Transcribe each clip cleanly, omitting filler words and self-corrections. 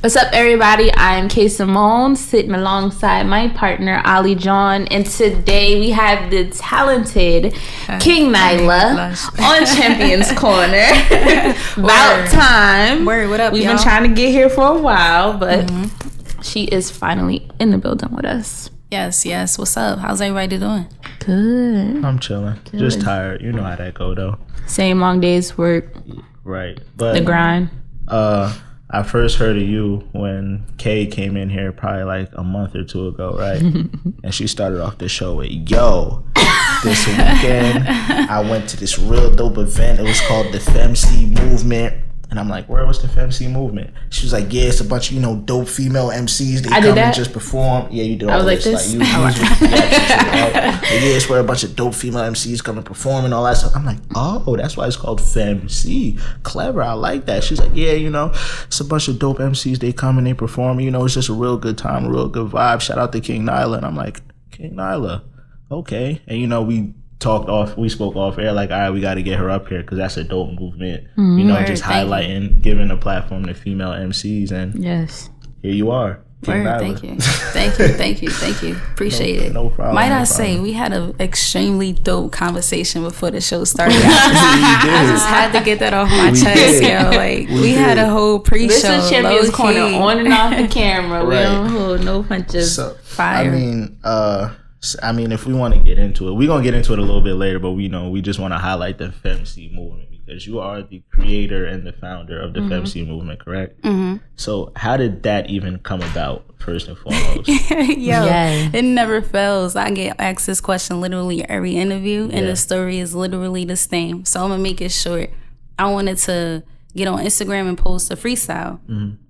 What's up, everybody? I'm Kayy Simone, sitting alongside my partner, Ali John, and today we have the talented Kingnilah on Champions Corner. About time. Word, what up, We've been trying to get here for a while, but she is finally in the building with us. Yes. What's up? How's everybody doing? Good. I'm chilling. Good. Just tired. You know how that go, though. Same long days work. Right. But the grind. I first heard of you when Kayy came in here probably like a month or two ago, right? And she started off the show with, this weekend I went to this real dope event. It was called the Femcee Movement. And I'm like, where was the Femcee Movement? She was like, yeah, it's a bunch of, dope female MCs. They come and just perform. Yeah, you did all this. It's where a bunch of dope female MCs come and perform and all that stuff. I'm like, oh, that's why it's called Femcee. Clever, I like that. She's like, yeah, it's a bunch of dope MCs. They come and they perform. It's just a real good time, a real good vibe. Shout out to Kingnilah. And I'm like, Kingnilah, okay. And we spoke off air like, all right, we got to get her up here because that's a dope movement. Just highlighting, giving a platform to female MCs, and yes, here you are. Thank you. Appreciate it. No problem. Might I say we had an extremely dope conversation before the show started. I just had to get that off my chest, yo. We had a whole pre-show. This is Champions Corner on and off the camera. Right. We don't hold no punches. Fire. I mean, if we want to get into it, we're going to get into it a little bit later, but we just want to highlight the Femcee movement because you are the creator and the founder of the Femcee movement, correct? Mm-hmm. So how did that even come about, first and foremost? It never fails. I get asked this question literally every interview, and the story is literally the same. So I'm going to make it short. I wanted to get on Instagram and post a freestyle,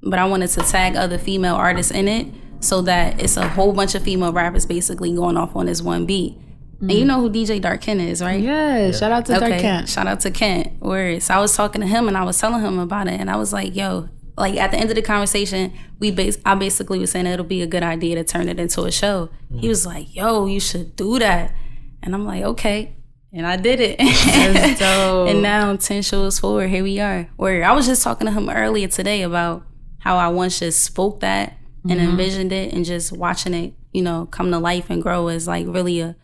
but I wanted to tag other female artists in it, so that it's a whole bunch of female rappers basically going off on this one beat. And you know who DJ Dark Kent is, right? Yeah, shout out to Dark Kent. Shout out to Kent. Word. So I was talking to him and I was telling him about it. And I was like, at the end of the conversation, I basically was saying it'll be a good idea to turn it into a show. He was like, you should do that. And I'm like, okay. And I did it. That's dope. And now 10 shows forward, here we are. Word. I was just talking to him earlier today about how I once just spoke that and envisioned it, and just watching it, come to life and grow is like really a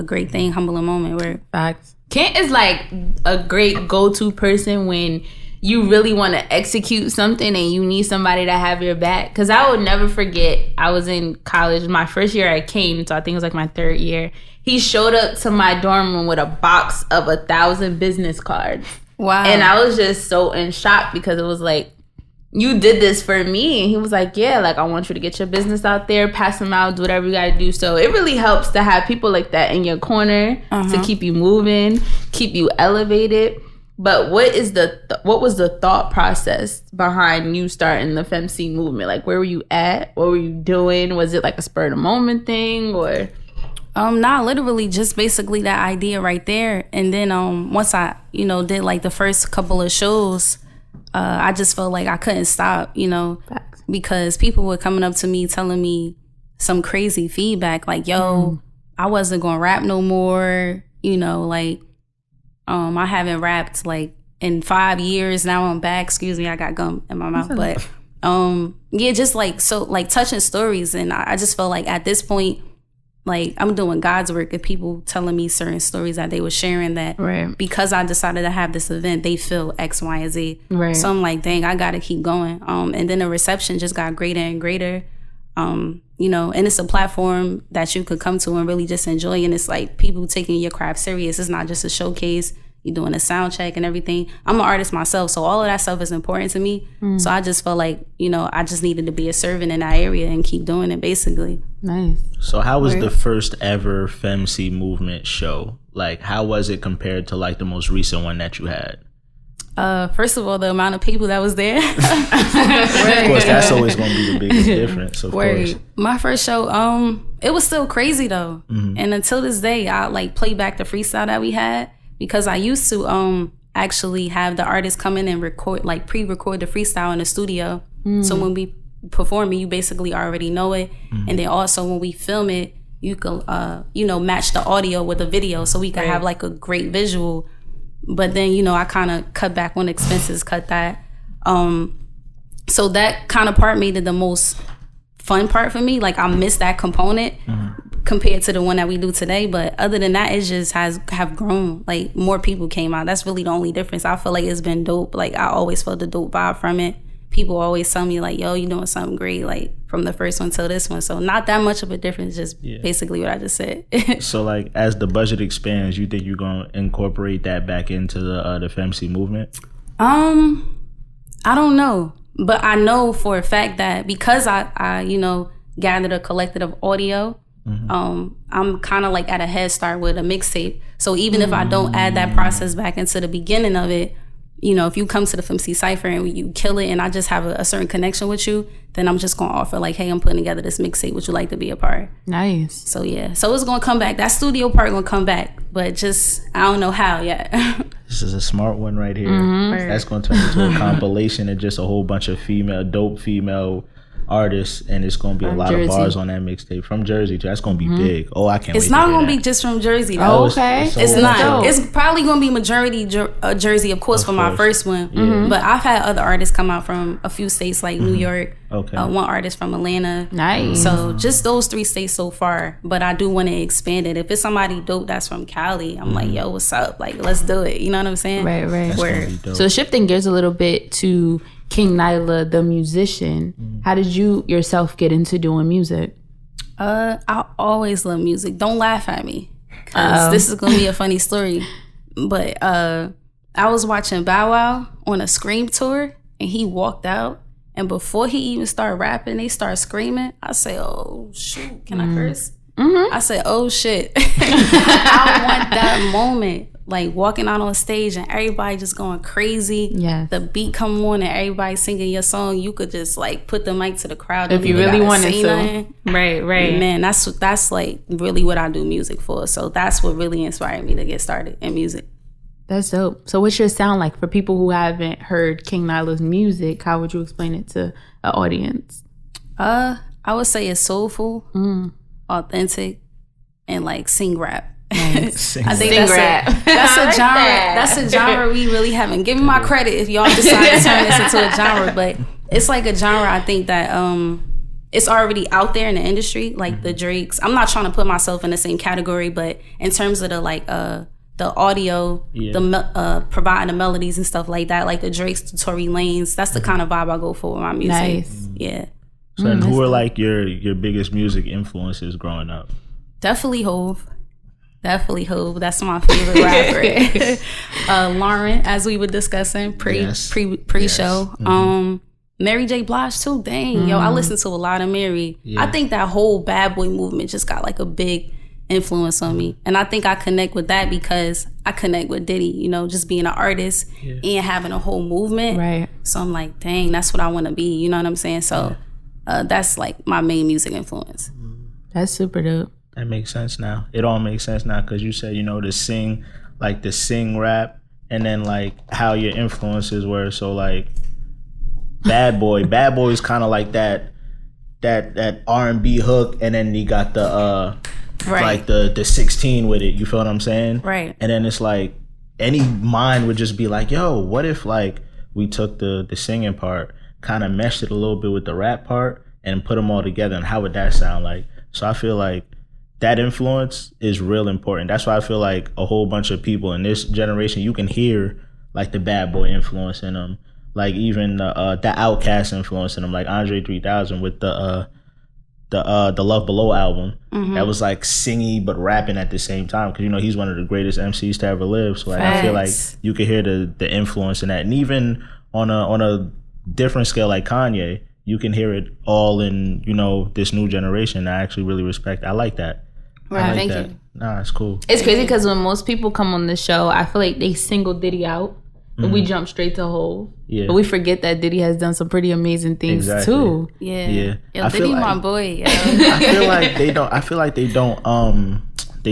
great thing, humbling moment. Where facts. Kent is like a great go-to person when you really want to execute something and you need somebody to have your back. Because I will never forget, I was in college, my first year at Kayy, so I think it was like my third year. He showed up to my dorm room with a box of 1,000 business cards. Wow. And I was just so in shock because it was like, you did this for me. And he was like, yeah, I want you to get your business out there, pass them out, do whatever you got to do. So it really helps to have people like that in your corner to keep you moving, keep you elevated. But what was the thought process behind you starting the Femcee movement? Like, where were you at? What were you doing? Was it like a spur of the moment thing, or? Nah, literally just basically that idea right there. And then once I, did like the first couple of shows, I just felt like I couldn't stop, Facts. Because people were coming up to me telling me some crazy feedback like, I wasn't going to rap no more. I haven't rapped like in 5 years. Now I'm back. Excuse me, I got gum in my mouth. But just like touching stories. And I just felt like at this point, like I'm doing God's work and people telling me certain stories that they were sharing that because I decided to have this event, they feel X, Y, and Z. Right. So I'm like, dang, I gotta keep going. And then the reception just got greater and greater. And it's a platform that you could come to and really just enjoy. And it's like people taking your craft serious. It's not just a showcase. You're doing a sound check and everything. I'm an artist myself, so all of that stuff is important to me. So I just felt like, I just needed to be a servant in that area and keep doing it, basically. Nice. So how was the first ever Femcee movement show? Like, how was it compared to like the most recent one that you had? First of all, the amount of people that was there. Of course, that's always going to be the biggest difference, of course. My first show, it was still crazy though. And until this day, I like play back the freestyle that we had. Because I used to actually have the artists come in and record, like pre-record the freestyle in the studio. So when we perform it, you basically already know it. And then also when we film it, you can, match the audio with the video so we can have like a great visual. But then, I kind of cut back on expenses, cut that. So that kind of part made it the most fun part for me. Like I missed that component compared to the one that we do today. But other than that, it just have grown. Like more people came out. That's really the only difference. I feel like it's been dope. Like I always felt the dope vibe from it. People always tell me like, yo, you doing something great, like from the first one till this one. So not that much of a difference, just basically what I just said. So like as the budget expands, you think you're gonna incorporate that back into the Femcee movement? I don't know. But I know for a fact that because I gathered a collective of audio, I'm kind of like at a head start with a mixtape. So even if I don't add that process back into the beginning of it, you know, if you come to the Femcee Cypher and you kill it and I just have a certain connection with you, then I'm just going to offer like, hey, I'm putting together this mixtape. Would you like to be a part? Nice. So yeah. So it's going to come back. That studio part going to come back. But just, I don't know how yet. This is a smart one right here. That's going to turn into a compilation of just a whole bunch of dope female artists, and it's going to be a lot of bars on that mixtape from Jersey too. That's going to be big. Oh, I can't wait. It's not going to be just from Jersey though. Oh, okay. It's not. It's probably going to be majority Jersey, of course, for my first one. But I've had other artists come out from a few states like New York. Okay. One artist from Atlanta. Nice. So just those 3 states so far. But I do want to expand it. If it's somebody dope that's from Cali, I'm like, yo, what's up? Like, let's do it. You know what I'm saying? Right. So shifting gears a little bit to Kayy, the musician, how did you yourself get into doing music? I always love music. Don't laugh at me, because this is gonna be a funny story. But I was watching Bow Wow on a Scream tour, and he walked out, and before he even started rapping, they started screaming. I said, "Oh shoot, can I curse?" I said, "Oh shit!" I want that moment. Like walking out on stage and everybody just going crazy. Yeah. The beat come on and everybody singing your song. You could just like put the mic to the crowd if you really wanted to. Nothing. Right. Man, that's like really what I do music for. So that's what really inspired me to get started in music. That's dope. So what's your sound like for people who haven't heard Kaynilah's music? How would you explain it to an audience? I would say it's soulful, authentic, and like sing rap. Nice. I think that's a genre. That's a genre we really haven't. Give me my credit if y'all decide to turn this into a genre, but it's like a genre I think that it's already out there in the industry, like the Drakes. I'm not trying to put myself in the same category, but in terms of the like the audio, the providing the melodies and stuff like that, like the Drakes, the Tory Lanez, that's the kind of vibe I go for with my music. Nice. Yeah. So who were like your biggest music influences growing up? Definitely Hove. That's my favorite rapper. Lauren, as we were discussing pre-show. Mary J. Blige too. Dang, yo, I listen to a lot of Mary. I think that whole bad boy movement just got like a big influence on me, and I think I connect with that because I connect with Diddy. You know, just being an artist and having a whole movement. Right. So I'm like, dang, that's what I want to be. You know what I'm saying? So that's like my main music influence. That's super dope. That makes sense now. It all makes sense now because you said, the sing rap, and then like how your influences were. So like Bad Boy is kind of like that R&B hook, and then you got the like the 16 with it. You feel what I'm saying? Right. And then it's like any mind would just be like, yo, what if like we took the singing part, kind of meshed it a little bit with the rap part, and put them all together, and how would that sound like? So I feel like that influence is real important. That's why I feel like a whole bunch of people in this generation, you can hear like the Bad Boy influence in them, like even the Outkast influence in them, like Andre 3000 with the Love Below album. That was like singy but rapping at the same time, because he's one of the greatest MCs to ever live. So like, I feel like you can hear the influence in that, and even on a different scale like Kanye, you can hear it all in this new generation. I actually really respect. I like that. Right, thank you. Nah, it's cool. It's crazy because when most people come on the show, I feel like they single Diddy out and we jump straight to Hove. Yeah. But we forget that Diddy has done some pretty amazing things too. Yeah. Yo, Diddy my boy. Yo. I feel like they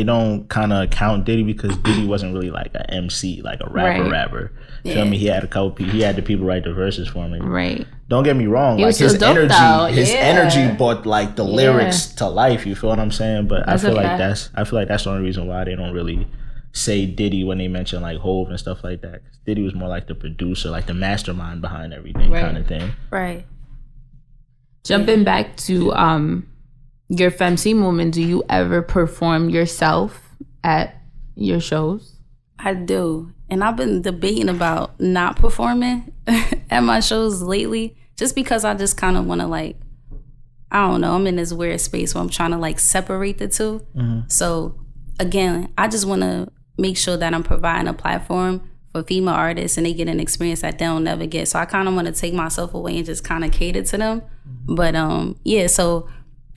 don't kind of count Diddy because Diddy wasn't really like an MC, like a rapper. Feel me? He had the people write the verses for me. Right. Don't get me wrong. Like his energy brought like the lyrics to life. You feel what I'm saying? But I feel like that's the only reason why they don't really say Diddy when they mention like Hove and stuff like that. 'Cause Diddy was more like the producer, like the mastermind behind everything, kind of thing. Right. Jumping back to your Femcee movement, do you ever perform yourself at your shows? I do. And I've been debating about not performing at my shows lately, just because I just kind of want to like, I don't know, I'm in this weird space where I'm trying to like separate the two. So again, I just want to make sure that I'm providing a platform for female artists and they get an experience that they'll never get. So I kind of want to take myself away and just kind of cater to them. But yeah, so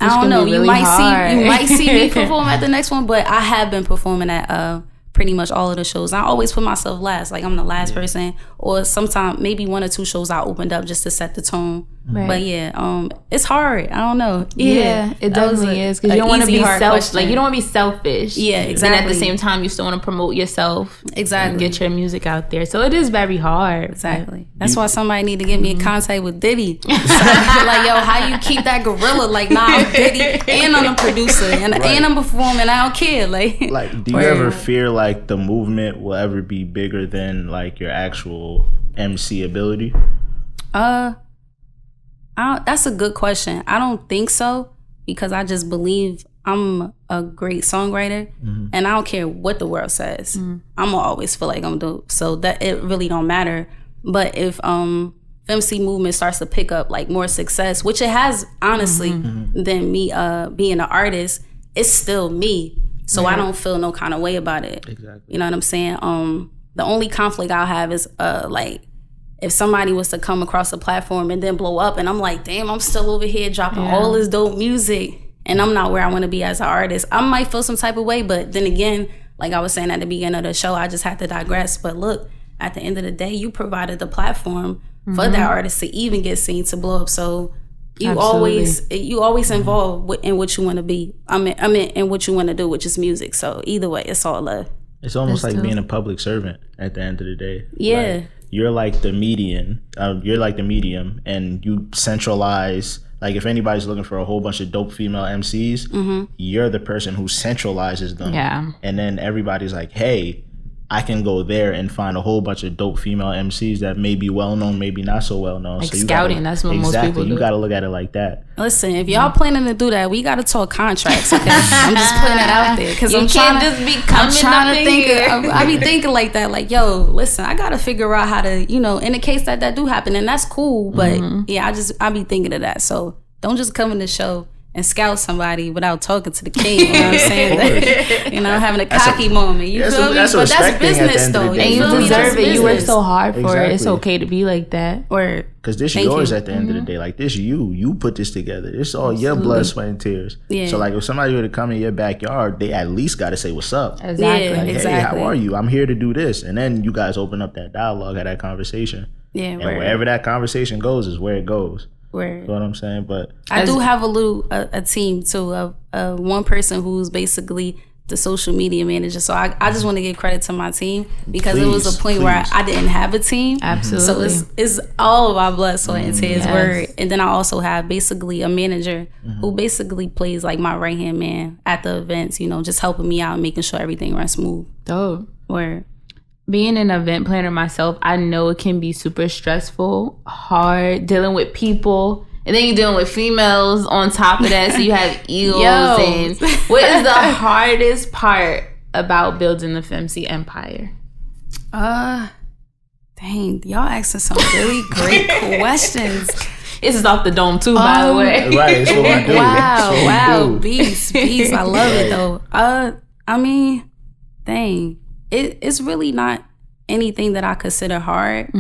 I don't know. You might see me perform at the next one, but I have been performing at pretty much all of the shows. I always put myself last, like I'm the last person, or sometimes maybe 1 or 2 shows I opened up just to set the tone. Right. But yeah, it's hard. I don't know. Yeah, it definitely is, because you don't want to be you don't want to be selfish. Yeah, exactly. And at the same time, you still want to promote yourself. Exactly. And get your music out there. So it is very hard. Exactly. That's why somebody need to get me in contact with Diddy. So I feel like, yo, how you keep that gorilla? Like, nah, I'm Diddy and I'm a producer and I'm performing. I don't care. Like, do you ever fear like the movement will ever be bigger than like your actual MC ability? That's a good question. I don't think so, because I just believe I'm a great songwriter, and I don't care what the world says. I'm gonna always feel like I'm dope, so that it really don't matter. But if Femcee movement starts to pick up like more success, which it has honestly, than me being an artist, it's still me. So I don't feel no kind of way about it. Exactly. You know what I'm saying? The only conflict I'll have is like, if somebody was to come across a platform and then blow up, and I'm like, damn, I'm still over here dropping all this dope music, and I'm not where I want to be as an artist, I might feel some type of way. But then again, like I was saying at the beginning of the show, I just had to digress. But look, at the end of the day, you provided the platform for that artist to even get seen, to blow up. So you always involved in what you want to be. I mean, in what you want to do, which is music. So either way, it's all love. It's almost like being a public servant at the end of the day. Yeah. Like, you're like the medium, and you centralize. Like, if anybody's looking for a whole bunch of dope female MCs, you're the person who centralizes them. Yeah. And then everybody's like, hey, I can go there and find a whole bunch of dope female MCs that may be well known, maybe not so well known. Like, so scouting, that's what most people do. You got to look at it like that. Listen, if y'all planning to do that, we got to talk contracts. Okay, I'm just putting it out there, because I'm trying to think. I be thinking like that. Like, yo, listen, I got to figure out how to, in the case that do happen, and that's cool. But yeah, I be thinking of that. So don't just come in the show and scout somebody without talking to the king. You know what I'm saying? Having a cocky moment. You feel me? But that's business, though. And you deserve it. You work so hard for it. It's okay to be like that. Because this is yours at the end of the day. Like, this you put this together. It's all your blood, sweat, and tears. Yeah. So like, if somebody were to come in your backyard, they at least got to say what's up. Exactly. Yeah, like, hey, how are you? I'm here to do this. And then you guys open up that dialogue, have that conversation. Yeah. And wherever that conversation goes is where it goes. You know what I'm saying? But I do have a team too of one person who's basically the social media manager. So I just want to give credit to my team, because it was a point where I didn't have a team. Absolutely. So it's all of our blood, sweat, and tears. Word. And then I also have basically a manager who basically plays like my right hand man at the events. Just helping me out and making sure everything runs smooth. Dope. Word. Being an event planner myself, I know it can be super stressful, hard, dealing with people. And then you're dealing with females on top of that. So you have egos. And what is the hardest part about building the Femcee empire? Dang, y'all asking some really great questions. This is off the dome too, by the way. Right, it's what we do. Wow. Beast. I love it though. I mean, dang. It's really not anything that I consider hard.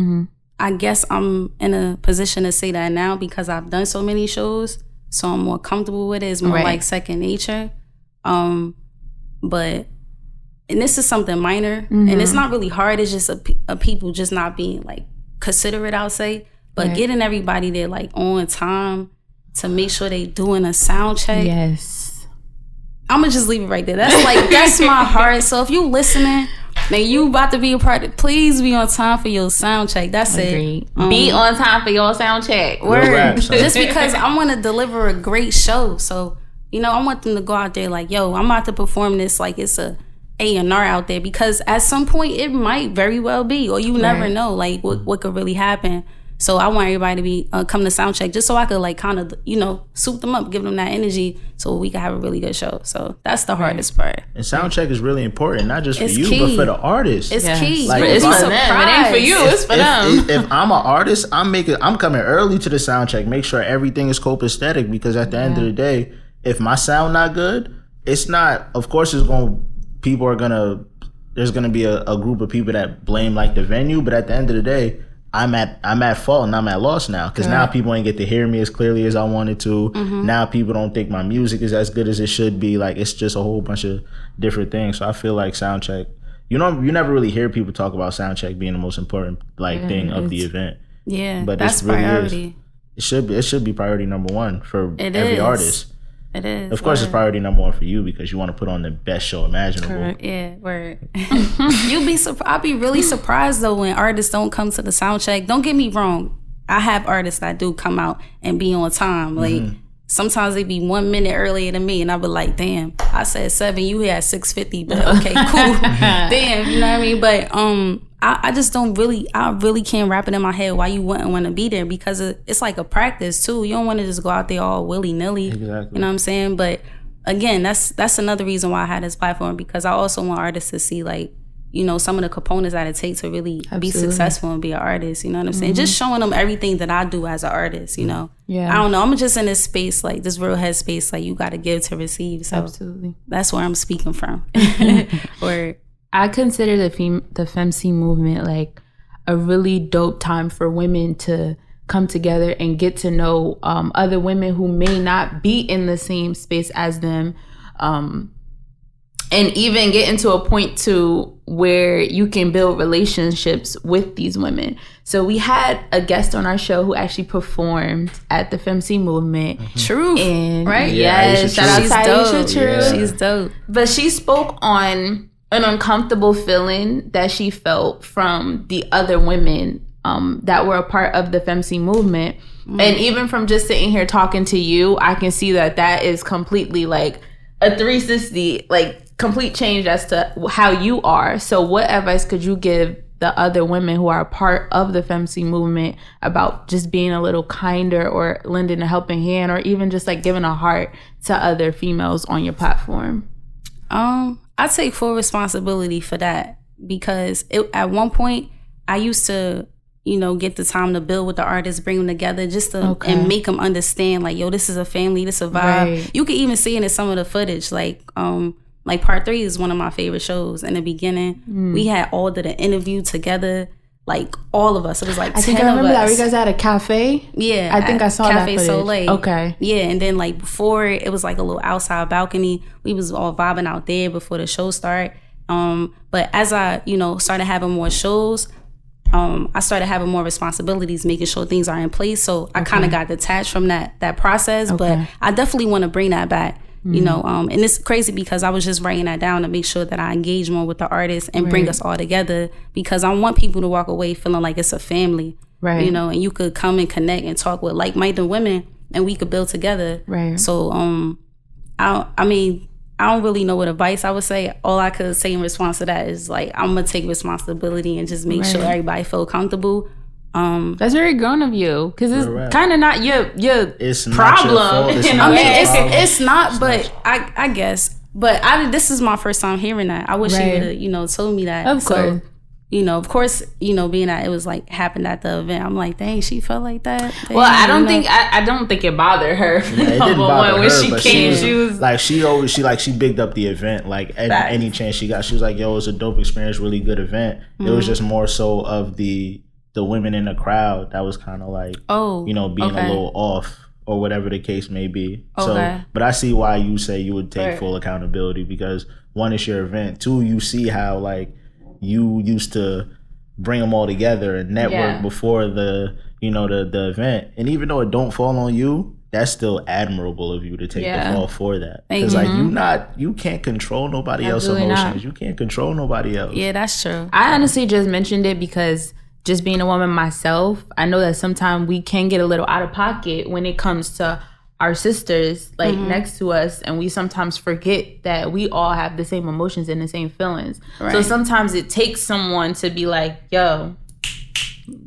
I guess I'm in a position to say that now because I've done so many shows, so I'm more comfortable with it. It's more like second nature. But and this is something minor, and it's not really hard. It's just a people just not being like considerate, I'll say. But getting everybody there like on time to make sure they doing a sound check. Yes. I'm gonna just leave it right there. That's my heart. So if you listening, then you about to be a part of, please be on time for your sound check. That's it. Be on time for your sound check. Word. Just because I want to deliver a great show. So, I want them to go out there like, yo, I'm about to perform this like it's a A&R out there, because at some point it might very well be, or you never know, like what could really happen. So I want everybody to be come to sound check, just so I could like kind of, you know, soup them up, give them that energy, so we can have a really good show. So that's the hardest part. And sound check is really important, not just It's for you, key. but for the artist. It's key. Like, It's for them. It ain't for you. It's for them. If I'm an artist, I'm coming early to the sound check. Make sure everything is copacetic, because at the end of the day, if my sound not good, it's not. Of course, there's gonna be a group of people that blame like the venue, but at the end of the day, I'm at fault and I'm at loss now, because now people ain't get to hear me as clearly as I wanted to. Now people don't think my music is as good as it should be. Like, it's just a whole bunch of different things. So I feel like soundcheck, you never really hear people talk about soundcheck being the most important thing of the event. Yeah, but that's really priority. It should be priority number one for every artist. It is. Of course, it's priority number one for you, because you want to put on the best show imaginable. Correct. Yeah, word. I'll be really surprised though when artists don't come to the sound check. Don't get me wrong. I have artists that do come out and be on time. Like sometimes they be 1 minute earlier than me, and I be like, damn, I said 7, you here at 6:50, but okay, cool. Damn, you know what I mean? But I just I really can't wrap it in my head why you wouldn't want to be there, because it's like a practice too. You don't want to just go out there all willy-nilly. Exactly. You know what I'm saying? But again, that's another reason why I had this platform, because I also want artists to see, like, you know, some of the components that it takes to really be successful and be an artist. You know what I'm saying? Just showing them everything that I do as an artist, you know? Yeah. I don't know. I'm just in this space, like this real head space, like you got to give to receive. So Absolutely. That's where I'm speaking from. Or I consider the Femcee movement like a really dope time for women to come together and get to know other women who may not be in the same space as them, and even get into a point to where you can build relationships with these women. So we had a guest on our show who actually performed at the Femcee movement. True, and right? Yes, shout out to Aisha True. Yeah. She's dope. But she spoke on an uncomfortable feeling that she felt from the other women that were a part of the Femcee movement. And even from just sitting here talking to you, I can see that is completely like a 360, like complete change as to how you are. So what advice could you give the other women who are a part of the Femcee movement about just being a little kinder, or lending a helping hand, or even just like giving a heart to other females on your platform? I take full responsibility for that, because at one point I used to, you know, get the time to build with the artists, bring them together, just to and make them understand, like, yo, this is a family, this is a vibe. Right. You can even see it in some of the footage, like Part 3 is one of my favorite shows. In the beginning, we had all of the interview together, like all of us. It was like 10 of us. I think I remember that. You guys had a cafe? Yeah. I think I saw Cafe that footage. Soleil. Okay. Yeah, and then like before, it was like a little outside balcony. We was all vibing out there before the show started. But as I, you know, started having more shows, I started having more responsibilities, making sure things are in place. So I kind of got detached from that process. But I definitely want to bring that back. You know, and it's crazy because I was just writing that down to make sure that I engage more with the artists and bring us all together, because I want people to walk away feeling like it's a family, right? You know, and you could come and connect and talk with like-minded women, and we could build together, right? So, I mean, I don't really know what advice I would say. All I could say in response to that is like, I'm gonna take responsibility and just make sure everybody feel comfortable. That's very grown of you, because it's kind of not your it's problem. Not your fault. It's not, but I guess. But this is my first time hearing that. I wish you would have, you know, told me that. Of course. You know, of course, you know, being that it was like happened at the event, I'm like, dang, she felt like that. Dang, well, I don't think it bothered her. Yeah, it didn't bother her, when she came, she was like, she bigged up the event. Like any chance she got, she was like, yo, it was a dope experience, really good event. It was just more so of the women in the crowd that was kind of like, you know, being a little off, or whatever the case may be. So, but I see why you say you would take full accountability, because one, it's your event. Two, you see how like you used to bring them all together and network before the event. And even though it don't fall on you, that's still admirable of you to take the fall for that. Because like you can't control nobody else's emotions. You can't control nobody else. Yeah, that's true. I honestly just mentioned it because just being a woman myself, I know that sometimes we can get a little out of pocket when it comes to our sisters like next to us, and we sometimes forget that we all have the same emotions and the same feelings. Right. So sometimes it takes someone to be like, yo,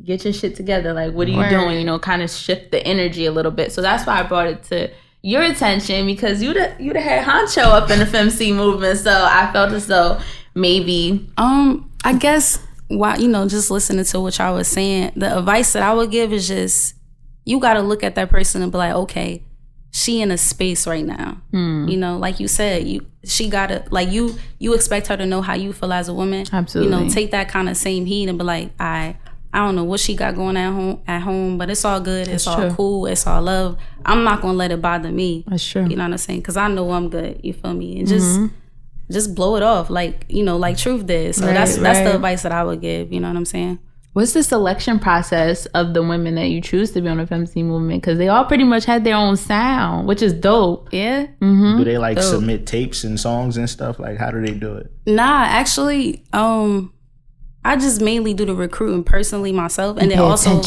get your shit together. Like, what are you doing? You know, kind of shift the energy a little bit. So that's why I brought it to your attention, because you the head honcho up in the Femcee movement. So I felt as though maybe I guess while, you know, just listening to what y'all was saying, the advice that I would give is just, you got to look at that person and be like, okay, she in a space right now. You know, like you said, she gotta, like, you expect her to know how you feel as a woman. Absolutely. You know, take that kind of same heat and be like, I don't know what she got going at home, but it's all good. It's all cool. It's all love. I'm not gonna let it bother me. That's true. You know what I'm saying? Because I know I'm good. You feel me? And just blow it off, like, you know, like Truth did. So that's the advice that I would give. You know what I'm saying? What's the selection process of the women that you choose to be on the Femcee movement? Because they all pretty much had their own sound, which is dope. Yeah. Do they like submit tapes and songs and stuff? Like, how do they do it? Nah, actually, I just mainly do the recruiting personally myself, and then also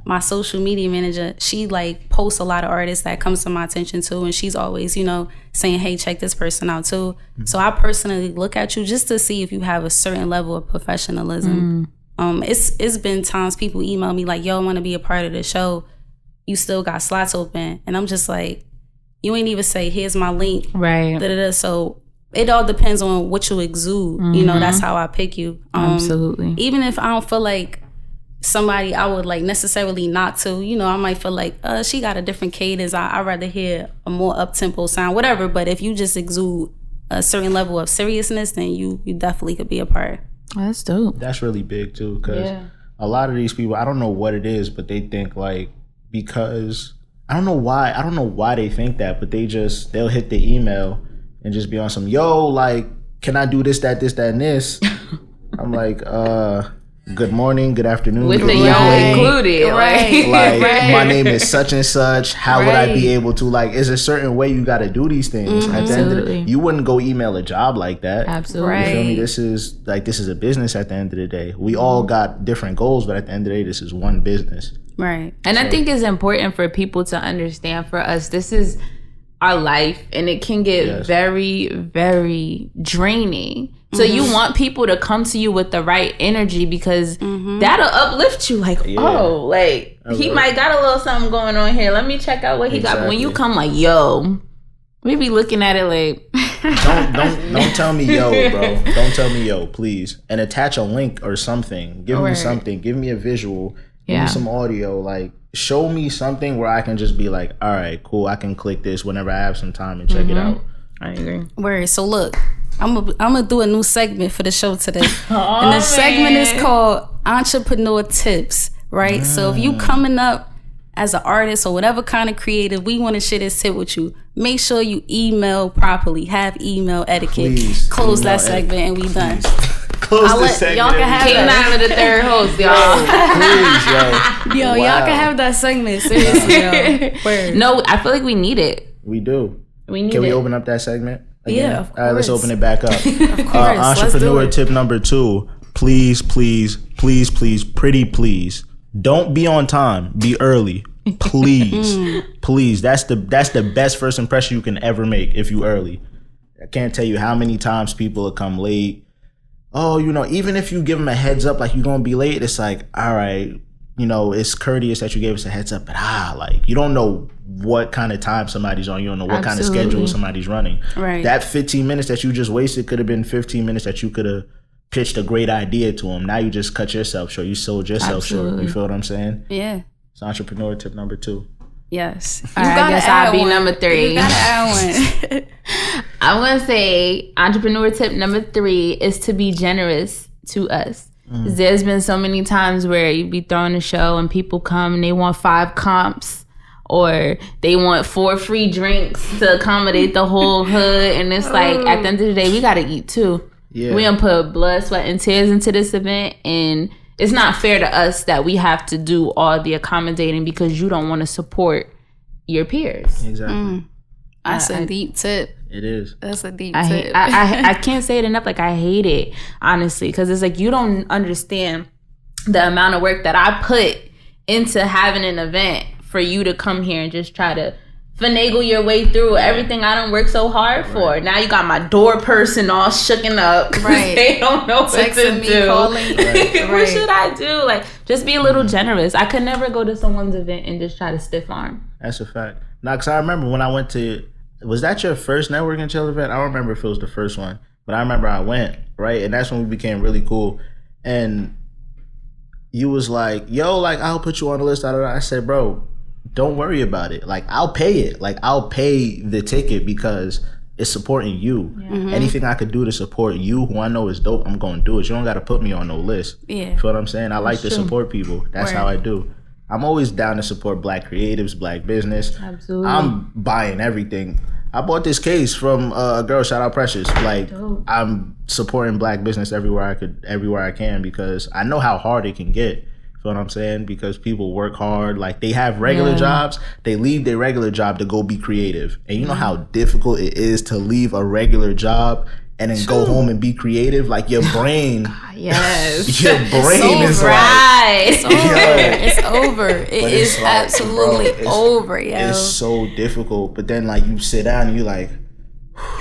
my social media manager, she like posts a lot of artists that comes to my attention too, and she's always, you know, saying, hey, check this person out too. So I personally look at you just to see if you have a certain level of professionalism. It's been times people email me like, yo, I want to be a part of the show. You still got slots open. And I'm just like, you ain't even say, here's my link. Right. Da-da-da. So it all depends on what you exude. You know, that's how I pick you. Absolutely. Even if I don't feel like somebody I would like necessarily not to, you know, I might feel like, she got a different cadence. I'd rather hear a more up-tempo sound, whatever. But if you just exude a certain level of seriousness, then you definitely could be a part. That's dope. That's really big too, because a lot of these people, I don't know what it is, but they think like, because I don't know why they think that, but they'll hit the email and just be on some, yo, like, can I do this, that, and this? I'm like, good morning, good afternoon. With the yo included. Right. Like, my name is such and such. How would I be able to, like, is a certain way you got to do these things. At the end of the day, you wouldn't go email a job like that. Absolutely. You feel me? This is a business at the end of the day. We all got different goals, but at the end of the day, this is one business. Right. And I think it's important for people to understand, for us, this is our life, and it can get very, very draining. So you want people to come to you with the right energy, because that'll uplift you. Like, oh, like, he might got a little something going on here. Let me check out what he got. But when you come like, yo, we be looking at it like, don't tell me yo, bro. Don't tell me yo, please. And attach a link or something. Give me something. Give me a visual. Give me some audio. Like, show me something where I can just be like, all right, cool. I can click this whenever I have some time and check it out. I agree. Word. So look, I'm gonna do a new segment for the show today. And the segment is called Entrepreneur Tips, right? So if you coming up as an artist or whatever kind of creative, we want to share this tip with you. Make sure you email properly. Have email etiquette. Please, close that segment and we done. Close the segment. Y'all can have Kayy the third host, y'all. Please, yo. Y'all can have that segment. Seriously, yo. Word. No, I feel like we need it. We do. We need Can we it. open up that segment again? Yeah, of course. All right, let's open it back up. Of course. Entrepreneur tip number 2. Please, pretty please. Don't be on time. Be early. Please. Please. That's the best first impression you can ever make if you early. I can't tell you how many times people will come late. Oh, you know, even if you give them a heads up, like, you're going to be late, it's like, all right, you know, it's courteous that you gave us a heads up, but like, you don't know what kind of time somebody's on. You don't know what kind of schedule somebody's running. Right. That 15 minutes that you just wasted could have been 15 minutes that you could have pitched a great idea to them. Now you just cut yourself short. You sold yourself short. You feel what I'm saying? Yeah. It's entrepreneur tip number 2. Yes. All right, I guess I'll be number 3. You gotta add one. I'm going to say entrepreneur tip number 3 is to be generous to us. There's been so many times where you be throwing a show and people come and they want 5 comps or they want 4 free drinks to accommodate the whole hood. And it's like, at the end of the day, we got to eat too. Yeah. We done put blood, sweat, and tears into this event, and it's not fair to us that we have to do all the accommodating because you don't want to support your peers. Exactly. That's a deep tip. It is. That's a deep tip. I can't say it enough. Like, I hate it, honestly, because it's like, you don't understand the amount of work that I put into having an event for you to come here and just try to finagle your way through everything I don't work so hard for. Now you got my door person all shooken up. Right. They don't know what to do. Calling. Right. What should I do? Like, just be a little generous. I could never go to someone's event and just try to stiff arm. That's a fact. Now, because I remember when I went to, was that your first Network and Chill event? I don't remember if it was the first one, but I remember I went, right? And that's when we became really cool. And you was like, yo, like, I'll put you on the list. I said, bro, don't worry about it. Like, I'll pay it. Like, I'll pay the ticket because it's supporting you. Yeah. Mm-hmm. Anything I could do to support you, who I know is dope, I'm going to do it. You don't got to put me on no list. Yeah. You feel what I'm saying? I like to support people. That's how I do. I'm always down to support black creatives, black business. Absolutely. I'm buying everything. I bought this case from a girl, shout out Precious. Like, dope. I'm supporting black business everywhere I can because I know how hard it can get. You know what I'm saying? Because people work hard. Like, they have regular jobs. They leave their regular job to go be creative. And you know how difficult it is to leave a regular job and then go home and be creative? Like, your brain. Yes. Your brain is right. It's over. It's over. It is like, absolutely over, yo. It's so difficult. But then, like, you sit down and you like,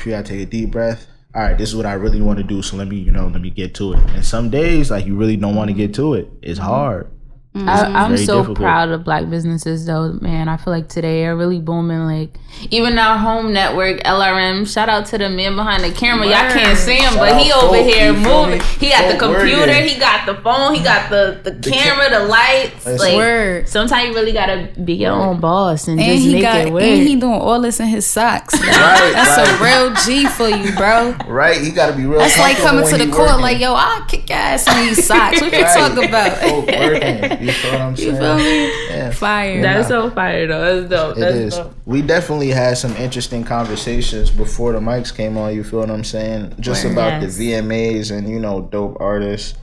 you gotta take a deep breath. All right, this is what I really want to do. So let me get to it. And some days, like, you really don't want to get to it. It's hard. I'm so difficult. Proud of black businesses though, man. I feel like today are really booming. Like, even our home network, LRM, shout out to the man behind the camera. Y'all can't see him, but he over here moving. He got the computer, he got the phone, he got the camera, the lights. Like, sometimes you really gotta be your own boss and just make it work. And he doing all this in his socks. That's a real G for you, bro. Right, he gotta be real. That's like coming to the court like, yo, I'll kick your ass in these socks. What you talk about? You feel what I'm saying? You feel me? Yeah. Fire. That's so fire though. That's dope. That's dope. We definitely had some interesting conversations before the mics came on. You feel what I'm saying? Just about the VMAs and, you know, dope artists.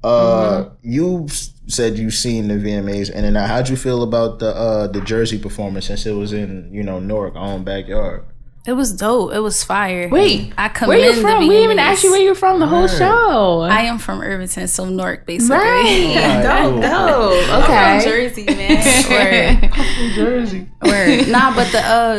You said you seen the VMAs, and then how'd you feel about the Jersey performance since it was in, you know, Newark, our own backyard? It was dope. It was fire. Wait, where you from? We didn't even ask you where you're from the whole show. I am from Irvington, so Newark, basically. Right. Dope. Okay. I'm from Jersey, man. From Jersey. Word. Nah, but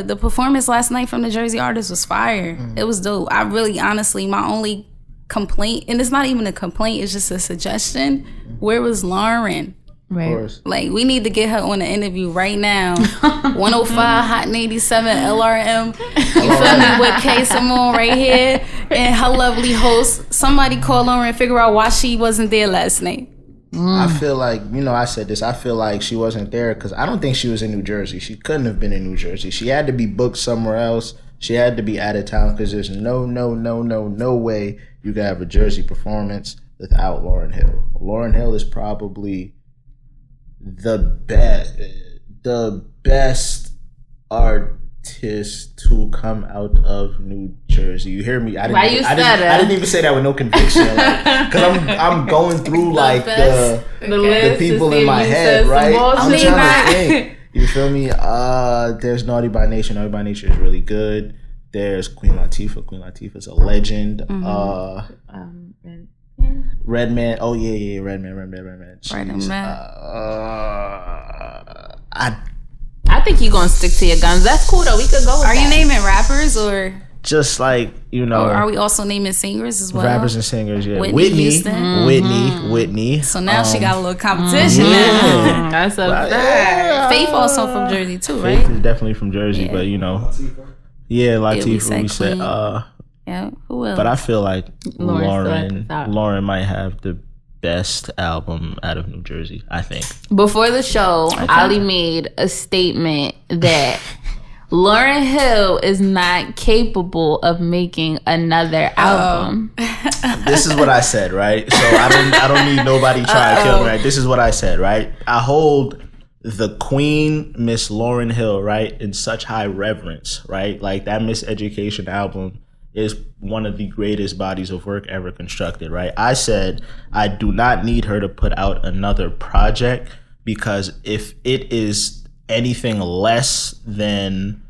the performance last night from the Jersey artist was fire. It was dope. I really, honestly, my only complaint, and it's not even a complaint, it's just a suggestion. Where was Lauren? Right. Like, we need to get her on an interview right now. 105 Hot 87 LRM. You feel me? With Kayy Simone right here and her lovely host. Somebody call her and figure out why she wasn't there last night. I feel like, you know, I said this. I feel like she wasn't there because I don't think she was in New Jersey. She couldn't have been in New Jersey. She had to be booked somewhere else. She had to be out of town because there's no way you could have a Jersey performance without Lauryn Hill. Lauryn Hill is probably the best artist to come out of New Jersey. You hear me? I didn't even say that with no conviction, because I'm going through like the people in my head, right? I'm trying to think. You feel me? There's Naughty by Nature. Naughty by Nature is really good. There's Queen Latifah. Queen Latifah's a legend. Redman. Oh yeah, Redman. I think you're gonna stick to your guns. That's cool though. We could go with Are you naming rappers or just like, you know? Or are we also naming singers as well? Rappers and singers, yeah. Whitney. So now she got a little competition. Yeah. That's a fact. Faith also from Jersey too, right? Faith is definitely from Jersey, but you know. Yeah, Latifah. We said yeah, who else? But I feel like Lauren might have the best album out of New Jersey, I think. Before the show, Ali made a statement that Lauryn Hill is not capable of making another album. This is what I said, right? So I don't need nobody trying to kill me, right? This is what I said, right? I hold the Queen, Miss Lauryn Hill, right, in such high reverence, right? Like, that Miseducation album is one of the greatest bodies of work ever constructed, right? I said I do not need her to put out another project, because if it is anything less than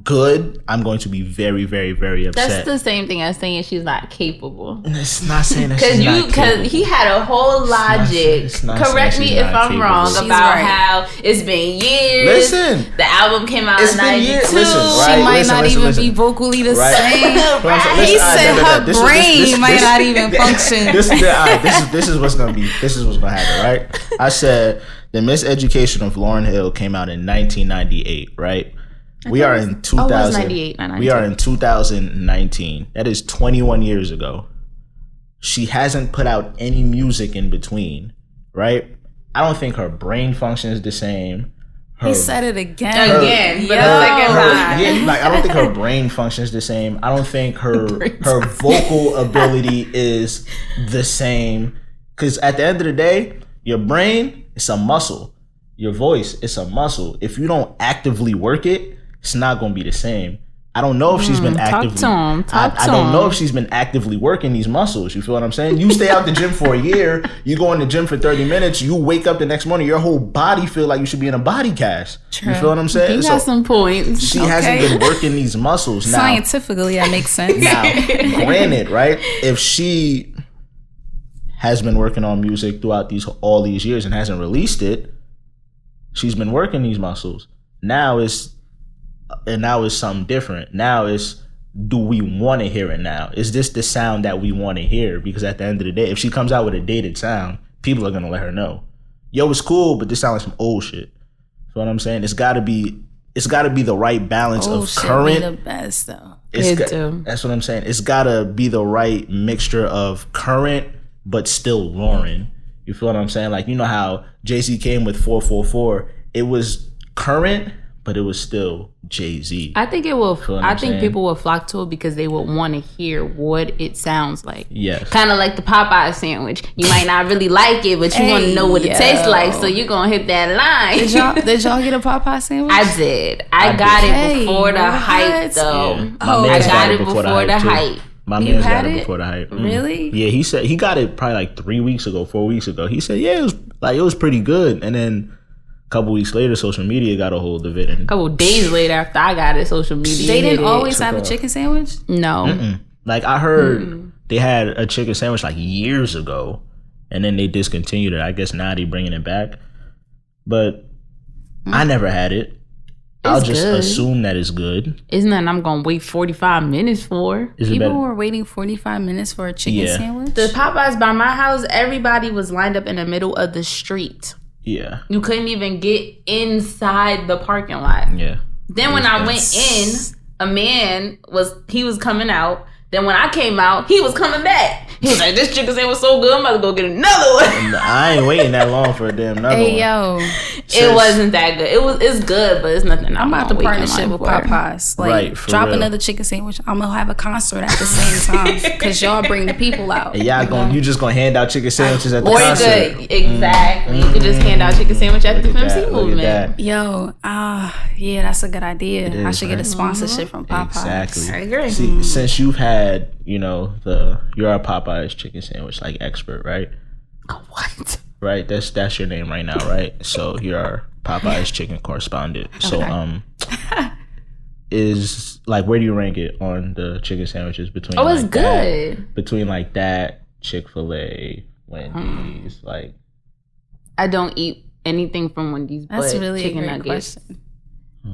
good, I'm going to be very, very, very upset. That's the same thing as saying she's not capable. It's not saying that she's not capable. Because he had a whole logic. It's not Correct me if I'm wrong about how it's been years. Listen, the album came out in '92. She might not even be vocally the same. He said her brain might not even function. This is what's gonna be. This is what's gonna happen, right? I said the Miseducation of Lauryn Hill came out in 1998, right? We are in 2000. We are in 2019. That is 21 years ago. She hasn't put out any music in between, right? I don't think her brain functions the same. He said it again. For the second time. Yeah, like I don't think her brain functions the same. I don't think her vocal ability is the same. Because at the end of the day, your brain is a muscle. Your voice is a muscle. If you don't actively work it, it's not going to be the same. I don't know if she's been actively. I don't know if she's been actively working these muscles. You feel what I'm saying? You stay out the gym for a year. You go in the gym for 30 minutes. You wake up the next morning. Your whole body feel like you should be in a body cast. True. You feel what I'm saying? You got some points. She hasn't been working these muscles. Now, scientifically, that makes sense. Now, granted, right? If she has been working on music throughout all these years and hasn't released it, she's been working these muscles. Now it's something different. Now it's, do we want to hear it now? Is this the sound that we want to hear? Because at the end of the day, if she comes out with a dated sound, people are going to let her know. Yo, it's cool, but this sounds like some old shit. You know what I'm saying? It's got to be the right balance of current. Be the best though. That's what I'm saying. It's got to be the right mixture of current, but still Lauryn. You feel what I'm saying? Like, you know how Jay-Z came with 444. It was current, but it was still Jay-Z. I think it will. I think people will flock to it because they will want to hear what it sounds like. Yes. Kind of like the Popeyes sandwich. You might not really like it, but you want to know what it tastes like, so you're gonna hit that line. Did y'all get a Popeye sandwich? I did. I got it before the hype, though. Yeah. I got it before the hype. My man got it before the hype. Really? Yeah, he said he got it probably like 4 weeks ago. He said, yeah, it was pretty good. And then a couple weeks later, social media got a hold of it. And a couple days later, after I got it, social media. They didn't always have a chicken sandwich? No. Mm-mm. Like I heard they had a chicken sandwich like years ago, and then they discontinued it. I guess now they're bringing it back. But I never had it. I'll just assume that it's good. Isn't that I'm going to wait 45 minutes for? People were waiting 45 minutes for a chicken sandwich? The Popeyes by my house, everybody was lined up in the middle of the street. Yeah. You couldn't even get inside the parking lot. Yeah. Then when I went in, a man was coming out. Then when I came out, he was coming back. He was like, this chicken sandwich was so good, I'm about to go get another one. I ain't waiting that long for a damn another one. Hey, yo. It wasn't that good. It's good, but it's nothing. I'm about to partnership with Popeyes. Like, right, drop another chicken sandwich. I'm going to have a concert at the same time because y'all bring the people out. And you just going to hand out chicken sandwiches at the concert. Good. Exactly. You could just hand out chicken sandwich at the Femcee Movement. Yo, yeah, that's a good idea. I should get a sponsorship from Popeyes. Exactly. I agree. See, since you've had, you're a Popeyes chicken sandwich like expert, right? What? Right, that's your name right now, right? So you're our Popeyes chicken correspondent. So is like, where do you rank it on the chicken sandwiches between? Oh, it's like good. Between like that, Chick-fil-A, Wendy's, like. I don't eat anything from Wendy's, but really chicken a great nuggets. Question.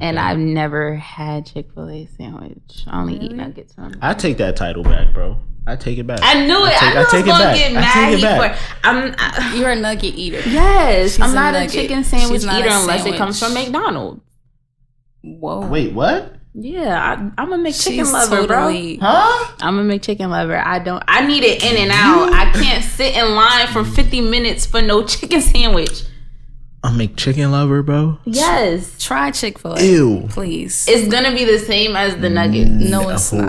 And I've never had Chick-fil-A sandwich. I only eat nuggets from. I take that title back, bro. I take it back. I knew it. I was gonna get mad. You're a nugget eater. Yes, I'm not a chicken sandwich eater unless it comes from McDonald's. Whoa. Wait, what? Yeah, I'm a McChicken lover, totally, bro. Huh? I'm a McChicken lover. I need it in and out. I can't sit in line for 50 minutes for no chicken sandwich. A McChicken lover, bro? Yes. Try Chick-fil-A. Ew. Please. It's gonna be the same as the nuggets. No, it's not.